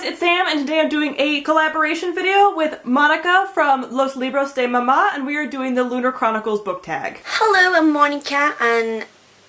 guys, it's Sam, and today I'm doing a collaboration video with Monica from Los Librosdemama, and we are doing the Lunar Chronicles book tag. Hello, I'm Monica, and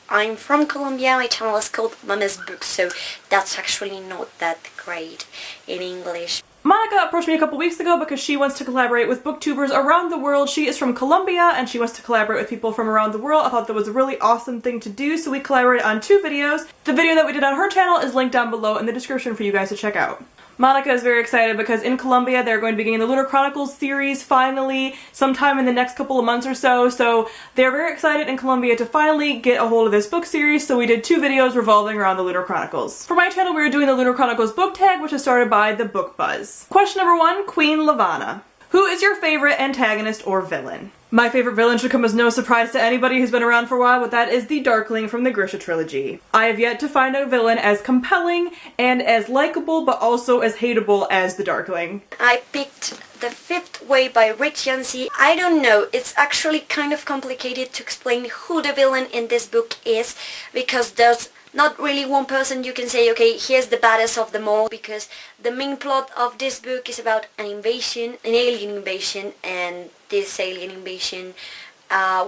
I'm from Colombia. My channel is called Mama's Books, so that's actually not that great in English. Monica approached me a couple weeks ago because she wants to collaborate with booktubers around the world. She is from Colombia and she wants to collaborate with people from around the world. I thought that was a really awesome thing to do, so we collaborated on 2 videos. The video that we did on her channel is linked down below in the description for you guys to check out. Monica is very excited because in Colombia they're going to be beginning the Lunar Chronicles series finally sometime in the next couple of months or so. So they're very excited in Colombia to finally get a hold of this book series, so we did 2 videos revolving around the Lunar Chronicles. For my channel we were doing the Lunar Chronicles book tag, which is started by the Book Buzz. Question number 1, Queen Lavanna. Who is your favorite antagonist or villain? My favorite villain should come as no surprise to anybody who's been around for a while, but that is the Darkling from the Grisha trilogy. I have yet to find a villain as compelling and as likable, but also as hateable as the Darkling. I picked The Fifth Way by Rich Yancey. I don't know, it's actually kind of complicated to explain who the villain in this book is, because there's not really one person you can say, okay, here's the baddest of them all, because the main plot of this book is about an invasion, an alien invasion, and this alien invasion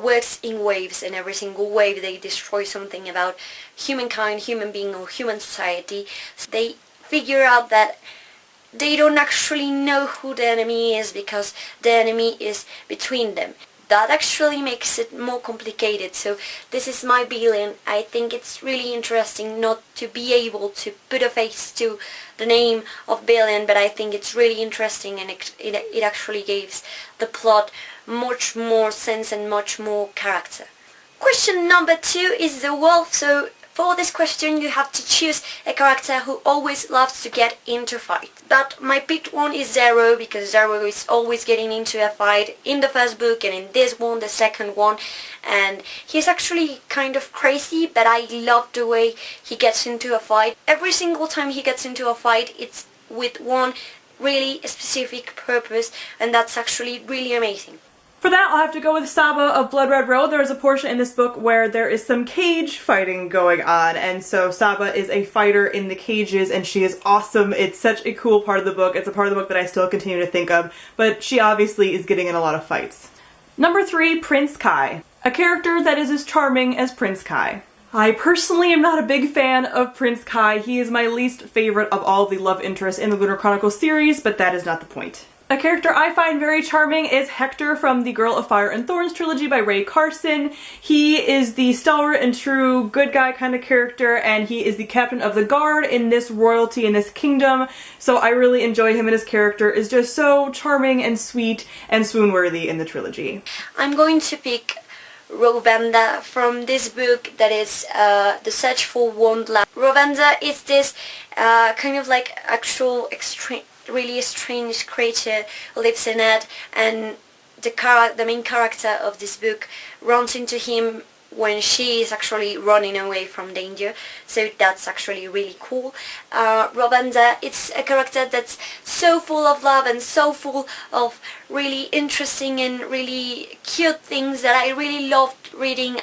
works in waves, and every single wave they destroy something about humankind, human being, or human society. So they figure out that they don't actually know who the enemy is because the enemy is between them. That actually makes it more complicated, so this is my villain. I think it's really interesting not to be able to put a face to the name of villain, but I think it's really interesting, and it actually gives the plot much more sense and much more character. Question number 2 is the wolf. So for this question you have to choose a character who always loves to get into fight. But my picked one is Zero, because Zero is always getting into a fight in the first book and in this one, the second one, and he's actually kind of crazy, but I love the way he gets into a fight. Every single time he gets into a fight it's with one really specific purpose, and that's actually really amazing. For that, I'll have to go with Saba of Blood Red Road. There is a portion in this book where there is some cage fighting going on, and so Saba is a fighter in the cages, and she is awesome. It's such a cool part of the book. It's a part of the book that I still continue to think of, but she obviously is getting in a lot of fights. Number 3, Prince Kai. A character that is as charming as Prince Kai. I personally am not a big fan of Prince Kai. He is my least favorite of all the love interests in the Lunar Chronicles series, but that is not the point. A character I find very charming is Hector from the Girl of Fire and Thorns trilogy by Ray Carson. He is the stalwart and true good guy kind of character, and he is the captain of the guard in this royalty, in this kingdom, so I really enjoy him, and his character is just so charming and sweet and swoon-worthy in the trilogy. I'm going to pick Rovenda from this book that is The Search for Wonderland. Rovenda is this kind of like actual really strange creature who lives in it, and the main character of this book runs into him when she is actually running away from danger, so that's actually really cool. Rovenda, it's a character that's so full of love and so full of really interesting and really cute things that I really loved reading.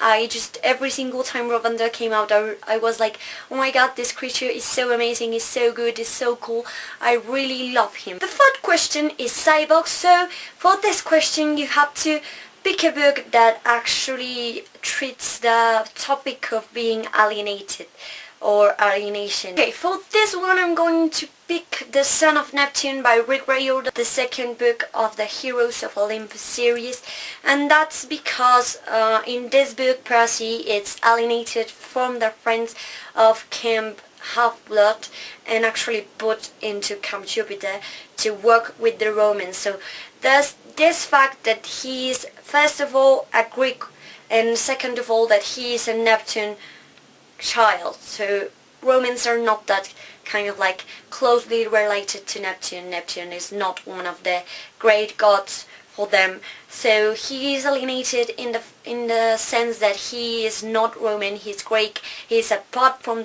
Every single time Rovenda came out I was like, oh my god, this creature is so amazing, is so good, is so cool. I really love him. The 3rd question is Cyborg. So for this question you have to pick a book that actually treats the topic of being alienated or alienation. Okay, for this one I'm going to pick The Son of Neptune by Rick Riordan, the 2nd book of the Heroes of Olympus series, and that's because in this book Percy is alienated from the friends of Camp Half-Blood and actually put into Camp Jupiter to work with the Romans. So there's this fact that he is first of all a Greek, and second of all that he is a Neptune child. So Romans are not that kind of like closely related to Neptune. Neptune is not one of the great gods for them. So he is alienated in the sense that he is not Roman, he's Greek, he's apart from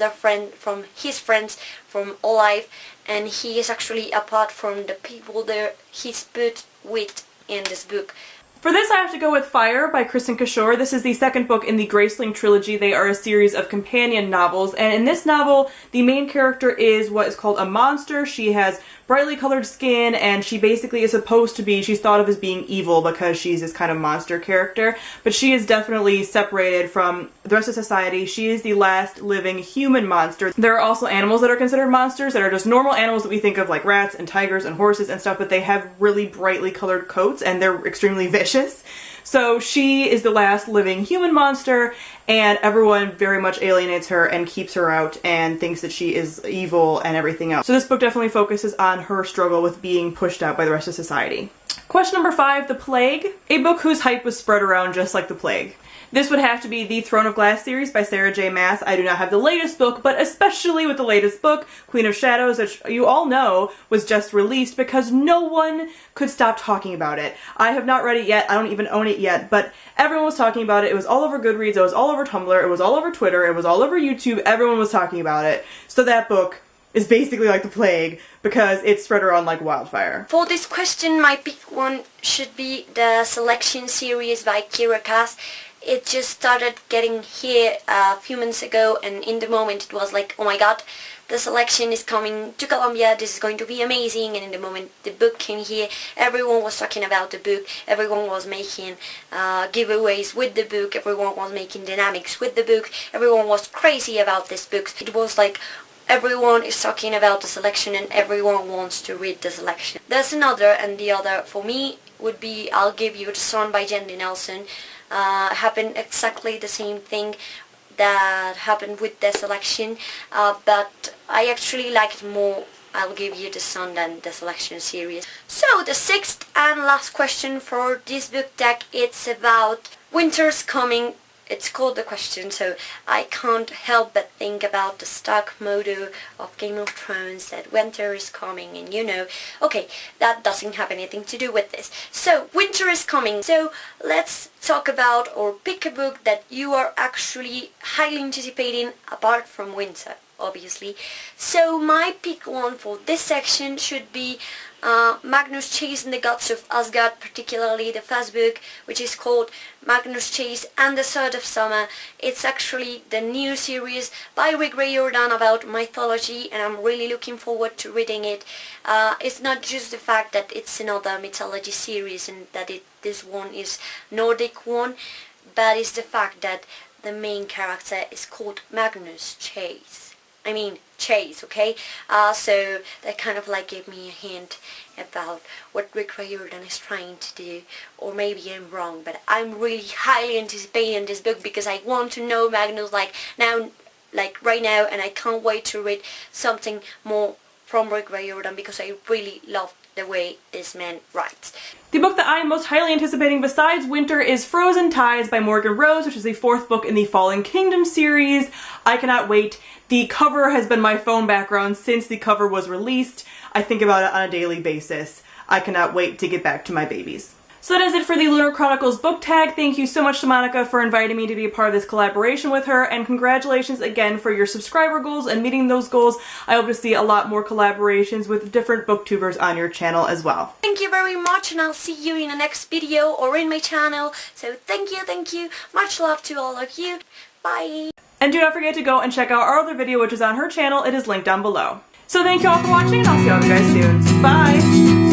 his friends, from all life, and he is actually apart from the people that he's put with in this book. For this, I have to go with Fire by Kristen Kishore. This is the second book in the Graceling trilogy. They are a series of companion novels, and in this novel, the main character is what is called a monster. She has brightly colored skin, and she basically is supposed to be, she's thought of as being evil because she's this kind of monster character, but she is definitely separated from the rest of society. She is the last living human monster. There are also animals that are considered monsters that are just normal animals that we think of, like rats and tigers and horses and stuff, but they have really brightly colored coats and they're extremely vicious. So she is the last living human monster, and everyone very much alienates her and keeps her out and thinks that she is evil and everything else. So this book definitely focuses on her struggle with being pushed out by the rest of society. Question number 5, The Plague. A book whose hype was spread around just like The Plague. This would have to be the Throne of Glass series by Sarah J. Maas. I do not have the latest book, but especially with the latest book, Queen of Shadows, which you all know was just released because no one could stop talking about it. I have not read it yet, I don't even own it yet, but everyone was talking about it. It was all over Goodreads, it was all over Tumblr, it was all over Twitter, it was all over YouTube, everyone was talking about it. So that book is basically like The Plague because it's spread around like wildfire. For this question, my pick one should be the Selection series by Kira Cass. It just started getting here a few months ago, and in the moment it was like, oh my god, the Selection is coming to Colombia, this is going to be amazing. And in the moment the book came here, everyone was talking about the book, everyone was making giveaways with the book, everyone was making dynamics with the book, everyone was crazy about this book. It was like everyone is talking about the Selection and everyone wants to read the Selection. There's another, and the other for me would be I'll Give You the Sun by Jandy Nelson. Happened exactly the same thing that happened with the Selection, but I actually liked more I'll Give You the Sun than the Selection series. So the 6th and last question for this book tag, it's about Winter's Coming. It's called the question, so I can't help but think about the stock motto of Game of Thrones, that winter is coming, and you know, okay, that doesn't have anything to do with this. So, winter is coming, so let's talk about or pick a book that you are actually highly anticipating apart from winter, obviously. So my pick one for this section should be Magnus Chase and the Gods of Asgard, particularly the first book, which is called Magnus Chase and the Sword of Summer. It's actually the new series by Rick Riordan about mythology, and I'm really looking forward to reading it. It's not just the fact that it's another mythology series and that this one is Nordic one, but it's the fact that the main character is called Magnus Chase. I mean Chase, okay? So that kind of like gave me a hint about what Rick Riordan is trying to do. Or maybe I'm wrong, but I'm really highly anticipating this book because I want to know Magnus like right now, and I can't wait to read something more from Rick Riordan because I really love the way this man writes. The book that I am most highly anticipating besides winter is Frozen Tides by Morgan Rose, which is the 4th book in the Fallen Kingdom series. I cannot wait. The cover has been my phone background since the cover was released. I think about it on a daily basis. I cannot wait to get back to my babies. So that is it for the Lunar Chronicles book tag. Thank you so much to Monica for inviting me to be a part of this collaboration with her, and congratulations again for your subscriber goals and meeting those goals. I hope to see a lot more collaborations with different booktubers on your channel as well. Thank you very much, and I'll see you in the next video or in my channel. So thank you, much love to all of you. Bye! And do not forget to go and check out our other video, which is on her channel. It is linked down below. So thank you all for watching, and I'll see all of you guys soon. Bye!